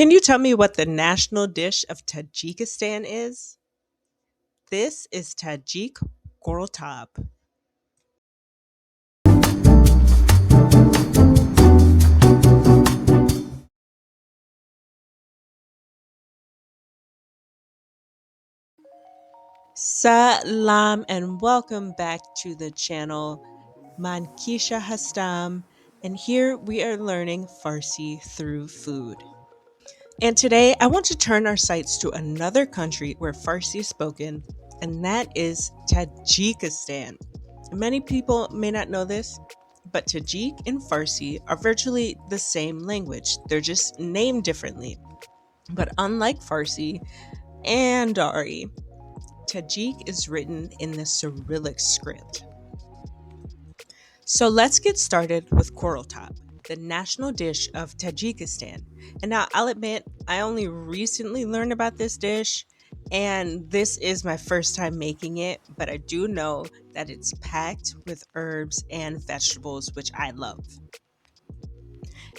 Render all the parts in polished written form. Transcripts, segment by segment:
Can you tell me what the national dish of Tajikistan is? This is Tajik Qurutob. Salam and welcome back to the channel. Mankisha Hastam, and here we are learning Farsi through food. And today I want to turn our sights to another country where Farsi is spoken, and that is Tajikistan. Many people may not know this, but Tajik and Farsi are virtually the same language. They're just named differently. But unlike Farsi and Dari, Tajik is written in the Cyrillic script. So let's get started with Qurutob, the national dish of Tajikistan. And now I'll admit, I only recently learned about this dish, and this is my first time making it, but I do know that it's packed with herbs and vegetables, which I love.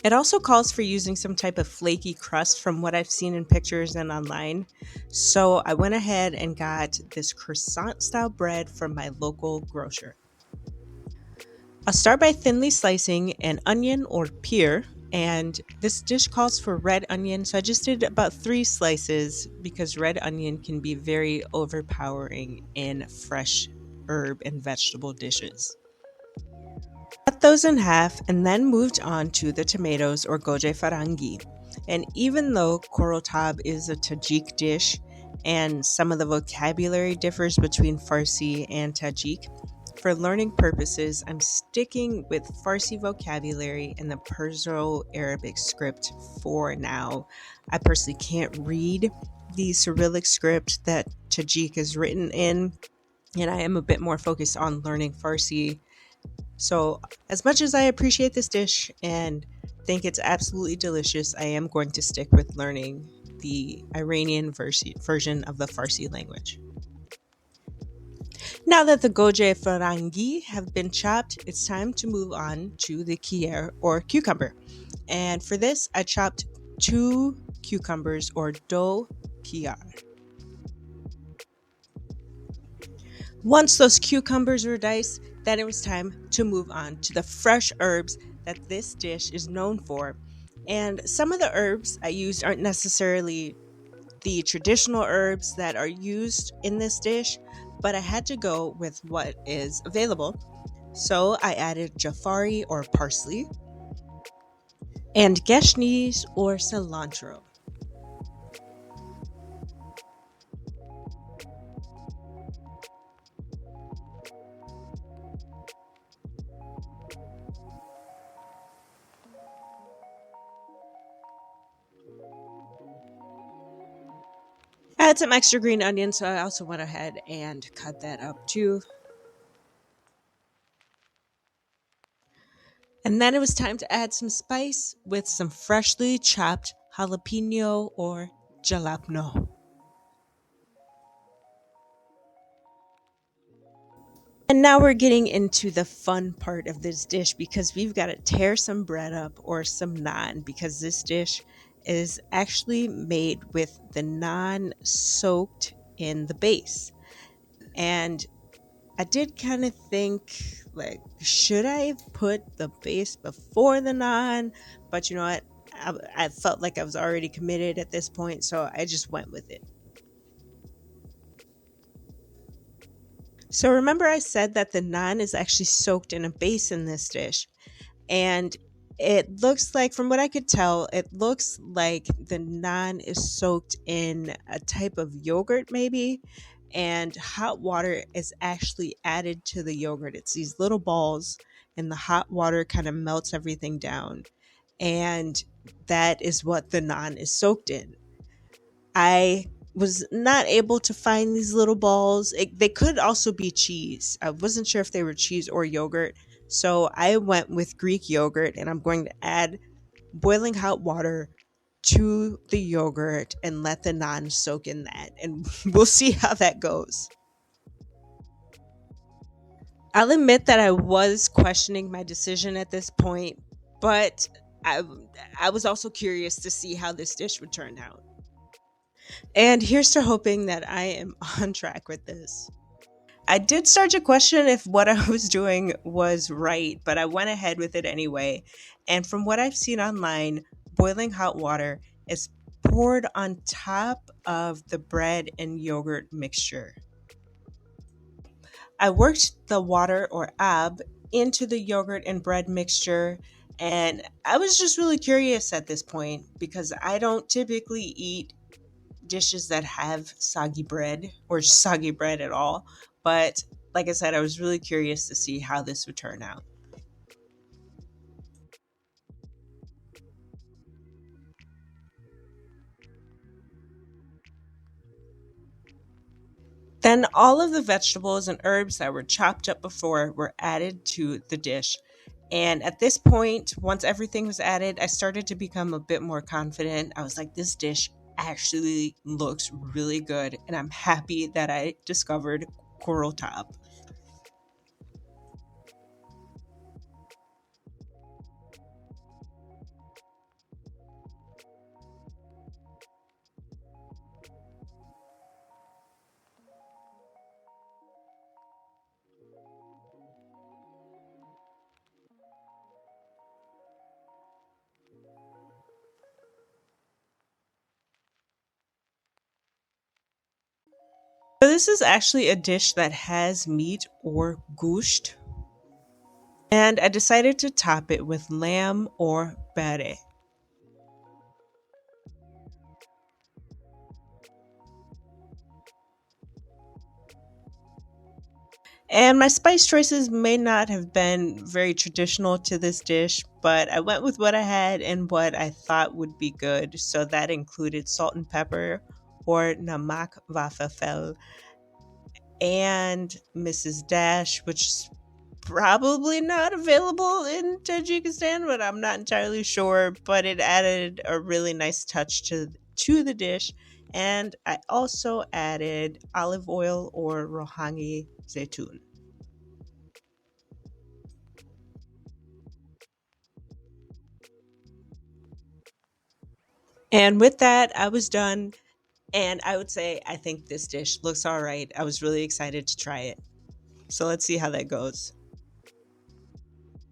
It also calls for using some type of flaky crust from what I've seen in pictures and online. So I went ahead and got this croissant style bread from my local grocer. I'll start by thinly slicing an onion or pear, and this dish calls for red onion, so I just did about 3 slices because red onion can be very overpowering in fresh herb and vegetable dishes. Cut those in half and then moved on to the tomatoes or goje farangi. And even though korotab is a Tajik dish and some of the vocabulary differs between Farsi and Tajik, for learning purposes, I'm sticking with Farsi vocabulary and the Perso-Arabic script for now. I personally can't read the Cyrillic script that Tajik is written in, and I am a bit more focused on learning Farsi. So, as much as I appreciate this dish and think it's absolutely delicious, I am going to stick with learning the Iranian version of the Farsi language. Now that the goje farangi have been chopped, it's time to move on to the kier or cucumber. And for this, I chopped 2 cucumbers or do kiar. Once those cucumbers were diced, then it was time to move on to the fresh herbs that this dish is known for. And some of the herbs I used aren't necessarily the traditional herbs that are used in this dish, but I had to go with what is available. So I added jafari or parsley and geshnis or cilantro. I had some extra green onions, so I also went ahead and cut that up too. And then it was time to add some spice with some freshly chopped jalapeno or jalapeno. And now we're getting into the fun part of this dish because we've got to tear some bread up or some naan because this dish is actually made with the naan soaked in the base. And I did kind of think, like, should I have put the base before the naan? But you know what? I felt like I was already committed at this point, so I just went with it. So remember I said that the naan is actually soaked in a base in this dish. And it looks like, from what I could tell, it looks like the naan is soaked in a type of yogurt maybe. And hot water is actually added to the yogurt. It's these little balls, and the hot water kind of melts everything down. And that is what the naan is soaked in. I was not able to find these little balls. They could also be cheese. I wasn't sure if they were cheese or yogurt. So I went with Greek yogurt, and I'm going to add boiling hot water to the yogurt and let the naan soak in that. And we'll see how that goes. I'll admit that I was questioning my decision at this point, but I, I was also curious to see how this dish would turn out. And here's to hoping that I am on track with this. I did start to question if what I was doing was right, but I went ahead with it anyway. And from what I've seen online, boiling hot water is poured on top of the bread and yogurt mixture. I worked the water or ab into the yogurt and bread mixture, and I was just really curious at this point because I don't typically eat dishes that have soggy bread or soggy bread at all. But like I said, I was really curious to see how this would turn out. Then all of the vegetables and herbs that were chopped up before were added to the dish. And at this point, once everything was added, I started to become a bit more confident. I was like, this dish actually looks really good. And I'm happy that I discovered Qurutob. So this is actually a dish that has meat or gusht. And I decided to top it with lamb or bere. And my spice choices may not have been very traditional to this dish, but I went with what I had and what I thought would be good. So that included salt and pepper or namak vafafel and Mrs. Dash, which is probably not available in Tajikistan, but I'm not entirely sure. But it added a really nice touch to the dish. And I also added olive oil or rohangi zaytun. And with that, I was done. And I would say I think this dish looks all right. I was really excited to try it. So let's see how that goes.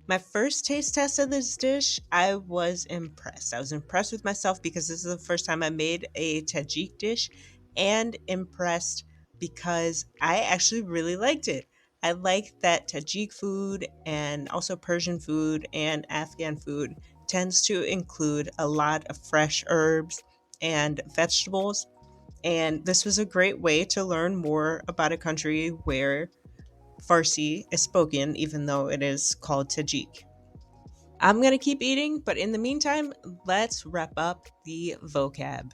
My first taste test of this dish, I was impressed. I was impressed with myself because this is the first time I made a Tajik dish, and impressed because I actually really liked it. I like that Tajik food and also Persian food and Afghan food tends to include a lot of fresh herbs and vegetables. And this was a great way to learn more about a country where Farsi is spoken, even though it is called Tajik. I'm going to keep eating, but in the meantime, let's wrap up the vocab.